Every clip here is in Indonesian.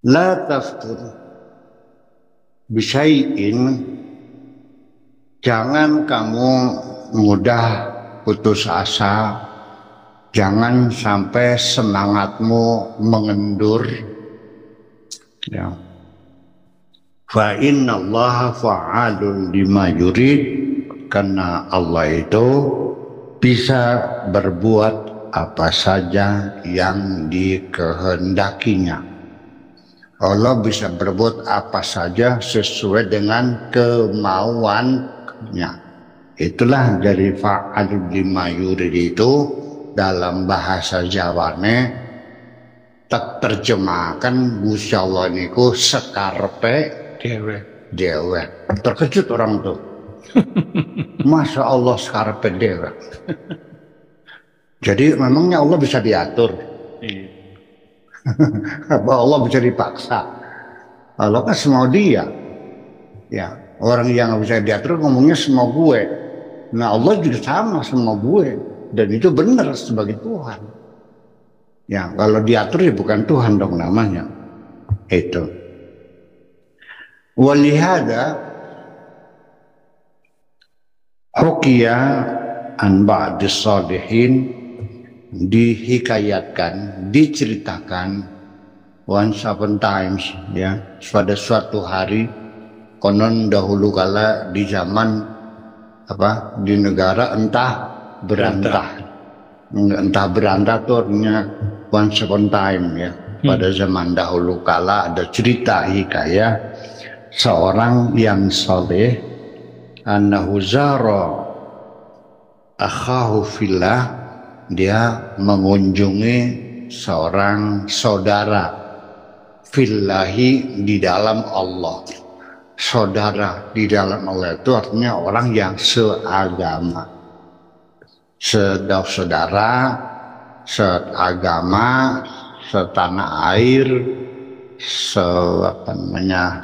La taftur bisyai'in, jangan kamu mudah putus asa, jangan sampai semangatmu mengendur. Ya. Fa inna Allah fa'alun lima yurid, karena Allah itu bisa berbuat apa saja yang dikehendakinya. Allah bisa berbuat apa saja sesuai dengan kemauannya. Itulah dari fa'alun lima yurid itu dalam bahasa Jawane tak terjemahkan Gusti Allah niku sekarpe dewe. Terkejut orang tuh. Masya Allah sekarpe dewe. Jadi memangnya Allah bisa diatur? Apa Allah bisa dipaksa? Allah kan semau dia. Ya, orang yang bisa diatur ngomongnya semau gue. Nah Allah juga sama semau gue. Dan itu benar sebagai Tuhan. Ya, kalau diatur ya bukan Tuhan dong namanya. Itu. Walihada hukiya an ba'dis salihin, dihikayatkan, diceritakan once upon times, ya, pada suatu hari konon dahulu kala di zaman di negara entah berantah tuh artinya once upon time, ya. Pada zaman dahulu kala ada cerita hikayah seorang yang soleh, annahu zara akhahu fillah, dia mengunjungi seorang saudara fillahi, di dalam Allah. Saudara di dalam Allah itu artinya orang yang seagama, saudara, seagama, setanah air,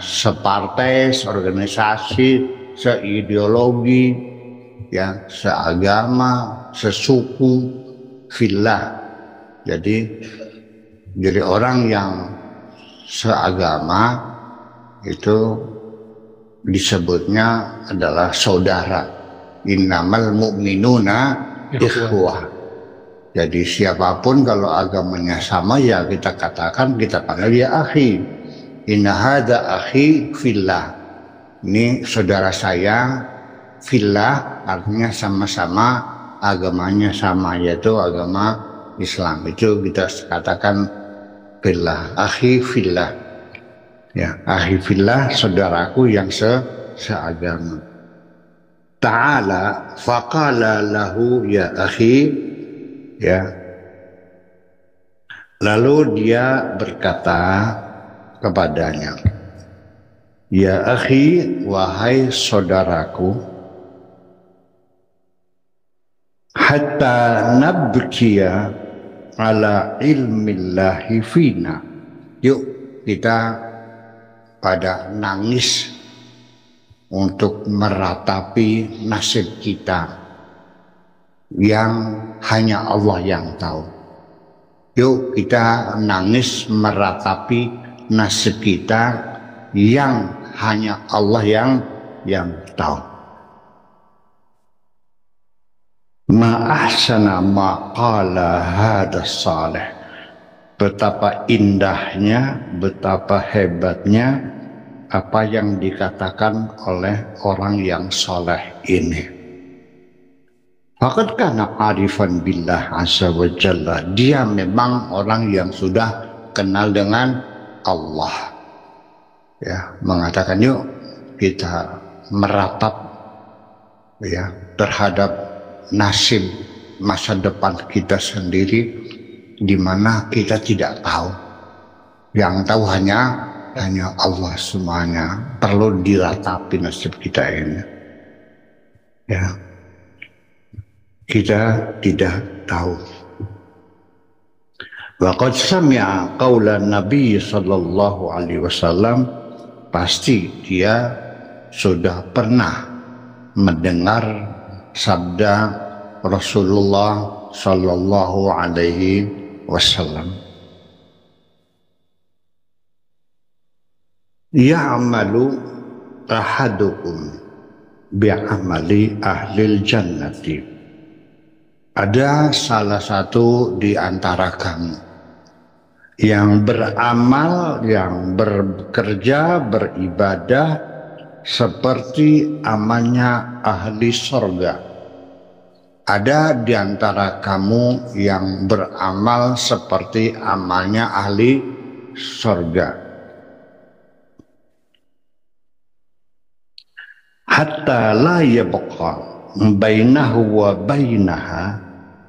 separtai, seorganisasi, seideologi, ya, seagama, sesuku, fillah. Jadi orang yang seagama itu disebutnya adalah saudara. Innamal mu'minuna ikhwah. Jadi siapapun kalau agamanya sama, ya kita katakan, kita panggil dia akhi. Inna hadza akhi fillah. Ini saudara saya fillah, artinya sama-sama agamanya sama, yaitu agama Islam. Itu kita katakan fillah, akhi fillah. Ya, akhi fillah, saudaraku yang seagama. Ta'ala faqala lahu ya akhi, ya. Lalu dia berkata kepadanya, ya akhi, wahai saudaraku, hatta nabkiya ala ilmillahi fina. Yuk kita pada nangis untuk meratapi nasib kita yang hanya Allah yang tahu. Yuk kita nangis meratapi nasib kita yang hanya Allah yang tahu. Ma ahsana ma qala hada salih. Betapa indahnya, betapa hebatnya apa yang dikatakan oleh orang yang soleh ini. Faqad kana arifan billah azza wa jalla. Dia memang orang yang sudah kenal dengan Allah. Ya, mengatakan yuk kita meratap, ya, terhadap nasib masa depan kita sendiri, di mana kita tidak tahu. Yang tahu hanya Allah semuanya. Perlu diratapi nasib kita ini. Ya. Kita tidak tahu. Wa qad sami'a qaulan Nabi sallallahu alaihi wasallam, pasti dia sudah pernah mendengar sabda Rasulullah sallallahu alaihi wasallam. ya'malu ahadukum bi'amali ahlil jannati. Ada salah satu di antara kamu yang beramal, yang bekerja, beribadah seperti amalnya ahli sorga. Ada di antara kamu yang beramal seperti amalnya ahli sorga. Hatta la yabqa bainahu wa bainaha,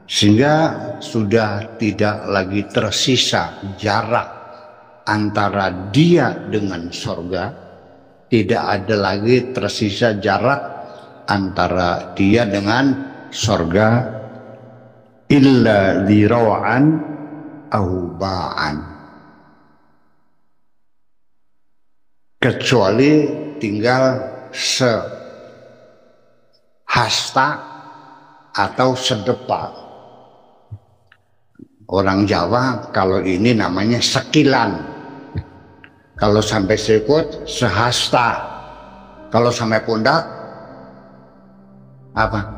sehingga sudah tidak lagi tersisa jarak antara dia dengan sorga, tidak ada lagi tersisa jarak antara dia dengan sorga, illa liraw'an au ba'an, kecuali tinggal sehasta atau sedepa. Orang Jawa kalau ini namanya sekilan, kalau sampai sikut sehasta, kalau sampai pundak apa?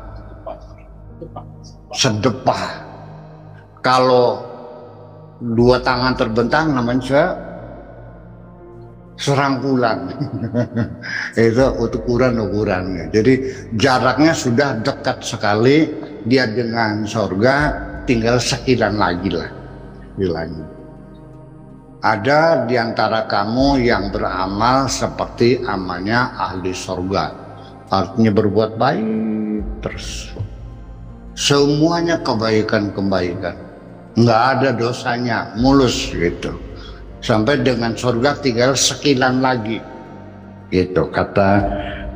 Sedepah. Kalau dua tangan terbentang namanya serangkulan. Itu ukurannya. Jadi jaraknya sudah dekat sekali, dia dengan sorga tinggal sekilan lagi lah. Ada di antara kamu yang beramal seperti amalnya ahli sorga, artinya berbuat baik terus. Semuanya kebaikan-kebaikan, nggak ada dosanya, mulus gitu. Sampai dengan surga tinggal sekilan lagi. Itu kata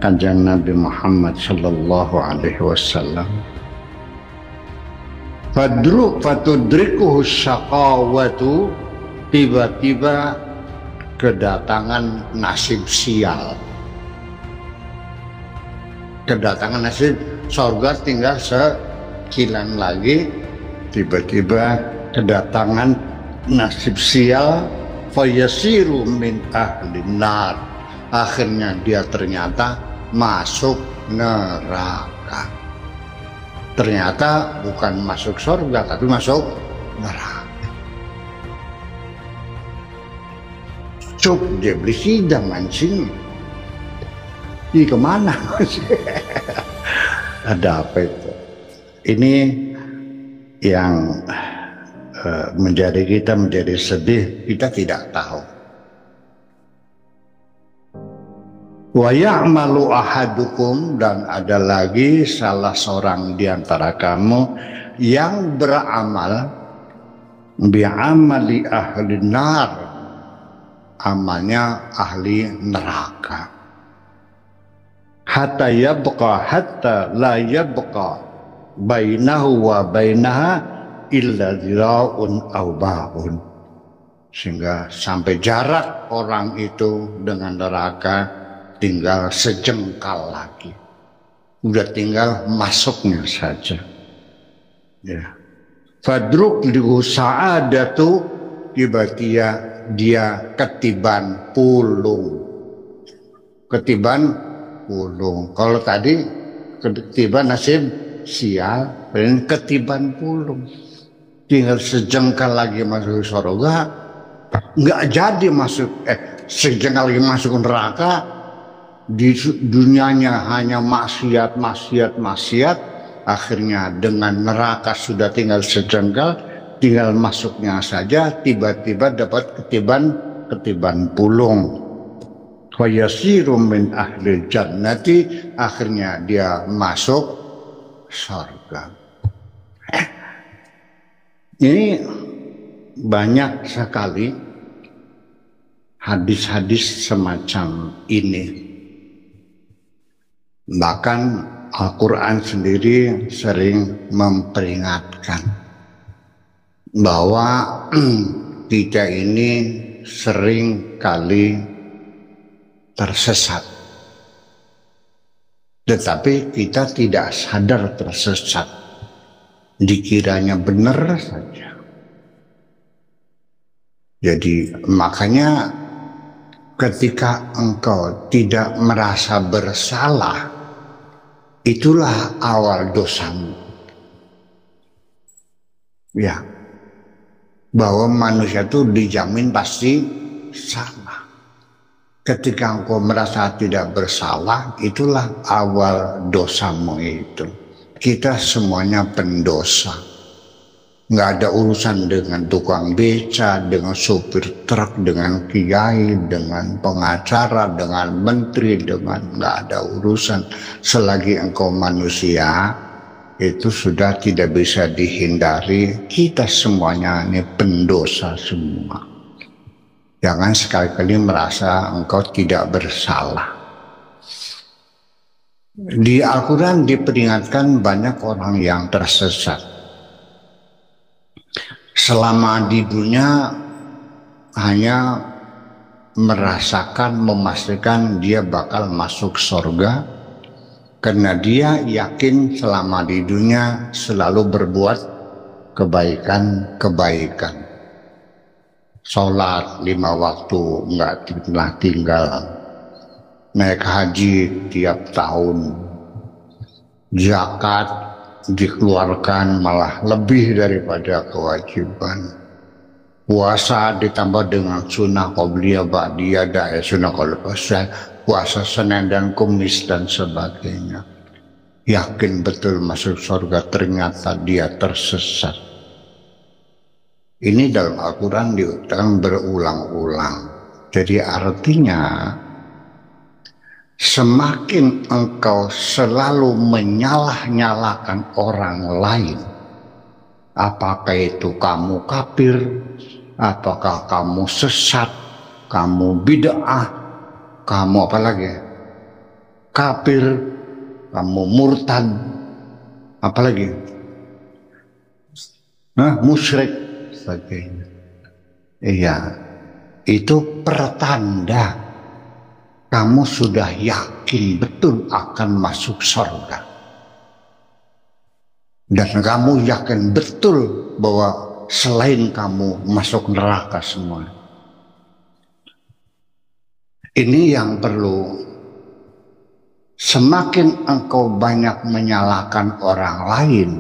Kanjeng Nabi Muhammad sallallahu alaihi wasallam. Fatudrikuhu syaqawatu, tiba-tiba kedatangan nasib sial. Kedatangan nasib surga tinggal sekilan lagi, tiba-tiba kedatangan nasib sial, fayasiru min ahlin nar, akhirnya dia ternyata masuk neraka. Ternyata bukan masuk surga tapi masuk neraka. Cuk, dia beli sidang mancing. Ini kemana? Ada apa itu? Ini yang menjadi kita menjadi sedih, kita tidak tahu. Wa ya'malu ahadukum, dan ada lagi salah seorang di antara kamu yang beramal bi'amali ahli nar, amalnya ahli neraka. Hatta la yabqa bainahu wa bainaha illa zira'un aw ba'un, sehingga sampai jarak orang itu dengan neraka tinggal sejengkal lagi, udah tinggal masuknya saja. Ya. Fadruk lihu sa'adatu, tiba-tiba dia ketiban pulung. Kalau tadi ketiban nasib sial, dan ketiban pulung. Tinggal sejengkal lagi masuk surga, nggak jadi masuk, sejengkal lagi masuk neraka. Di dunianya hanya maksiat, akhirnya dengan neraka sudah tinggal sejengkal, tinggal masuknya saja, tiba-tiba dapat ketiban pulung. Wa yasiru min ahli jannati, akhirnya dia masuk surga. Ini banyak sekali hadis-hadis semacam ini. Bahkan Al-Quran sendiri sering memperingatkan bahwa kita ini sering kali tersesat, tetapi kita tidak sadar tersesat, dikiranya benar saja. Jadi makanya ketika engkau tidak merasa bersalah, itulah awal dosamu. Ya, bahwa manusia itu dijamin pasti salah. Ketika engkau merasa tidak bersalah, itulah awal dosamu itu. Kita semuanya pendosa. Nggak ada urusan dengan tukang beca, dengan supir truk, dengan kiai, dengan pengacara, dengan menteri, nggak ada urusan. Selagi engkau manusia, itu sudah tidak bisa dihindari. Kita semuanya ini pendosa semua. Jangan sekali-kali merasa engkau tidak bersalah. Di Al-Quran diperingatkan banyak orang yang tersesat. Selama di dunia hanya merasakan, memastikan dia bakal masuk surga, karena dia yakin selama di dunia selalu berbuat kebaikan. Sholat 5 waktu nggak tinggal, naik haji tiap tahun, zakat dikeluarkan malah lebih daripada kewajiban, puasa ditambah dengan sunnah qabliyah ba'diyah, sunnah qabliyah, puasa Senin dan Kamis dan sebagainya. Yakin betul masuk surga, ternyata dia tersesat. Ini dalam Al-Quran diulang berulang-ulang. Jadi artinya semakin engkau selalu menyalah-nyalakan orang lain, apakah itu kamu kafir, apakah kamu sesat, kamu bid'ah, kamu apa lagi? Kafir, kamu murtad, apa lagi? Musyrik, sebagainya. Iya, itu pertanda kamu sudah yakin betul akan masuk surga. Dan kamu yakin betul bahwa selain kamu masuk neraka semua. Ini yang perlu. Semakin engkau banyak menyalahkan orang lain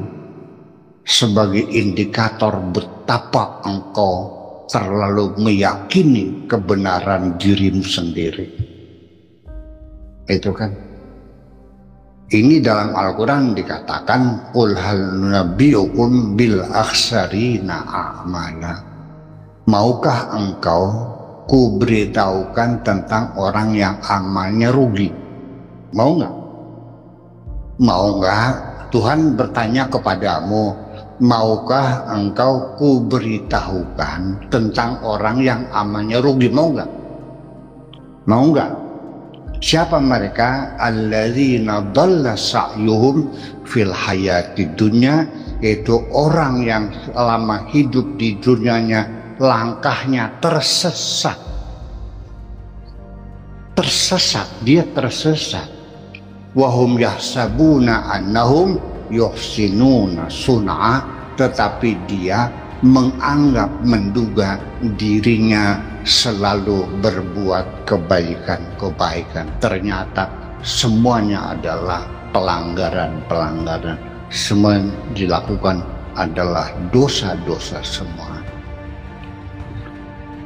sebagai indikator betapa engkau terlalu meyakini kebenaran dirimu sendiri. Itu kan. Ini dalam Al-Quran dikatakan qul hal nunabbiukum bil akhsarina a'mala. Maukah engkau ku beritahukan tentang orang yang amalnya rugi? Mau nggak? Mau nggak? Tuhan bertanya kepadamu, maukah engkau ku beritahukan tentang orang yang amalnya rugi? Mau nggak? Mau nggak? Siapa mereka? Alladzina dhalla sa'yuhum fil hayati dunya, yaitu orang yang selama hidup di dunianya langkahnya tersesat. Dia tersesat. Wahum yahsabuna annahum yuhsinuna sun'a, tetapi dia menganggap, menduga dirinya selalu berbuat kebaikan. Ternyata semuanya adalah pelanggaran. Semua yang dilakukan adalah dosa-dosa semua.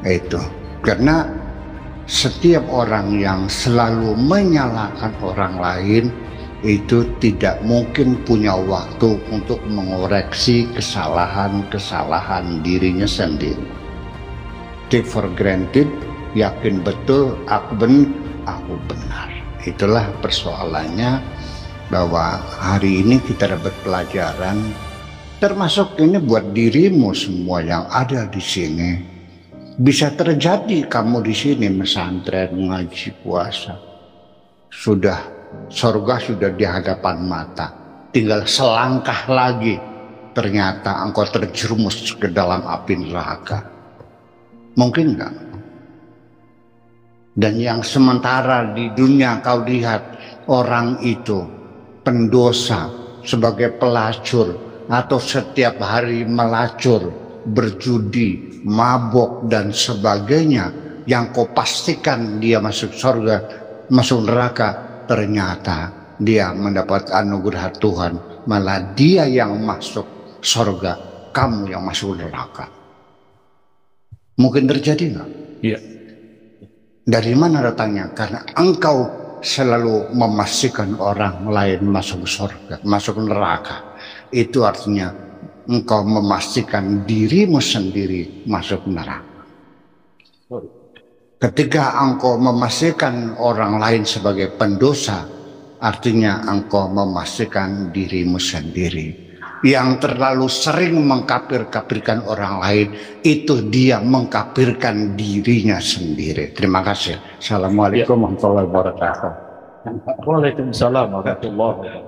Itu karena setiap orang yang selalu menyalahkan orang lain itu tidak mungkin punya waktu untuk mengoreksi kesalahan dirinya sendiri. Take for granted, yakin betul aku benar. Itulah persoalannya, bahwa hari ini kita dapat pelajaran, termasuk ini buat dirimu semua yang ada di sini. Bisa terjadi kamu di sini pesantren, ngaji, puasa, surga sudah di hadapan mata, tinggal selangkah lagi ternyata engkau terjerumus ke dalam api neraka. Mungkin enggak? Dan yang sementara di dunia kau lihat orang itu pendosa, sebagai pelacur atau setiap hari melacur, berjudi, mabok dan sebagainya, yang kau pastikan dia masuk surga, masuk neraka, ternyata dia mendapat anugerah Tuhan, malah dia yang masuk surga, kamu yang masuk neraka. Mungkin terjadi nggak? Iya. Dari mana datangnya? Karena engkau selalu memastikan orang lain masuk surga, masuk neraka. Itu artinya engkau memastikan dirimu sendiri masuk neraka. Ketika engkau memastikan orang lain sebagai pendosa, artinya engkau memastikan dirimu sendiri. Yang terlalu sering mengkafir-kafirkan orang lain, itu dia mengkafirkan dirinya sendiri. Terima kasih. Assalamualaikum warahmatullahi wabarakatuh. Waalaikumsalam warahmatullahi wabarakatuh.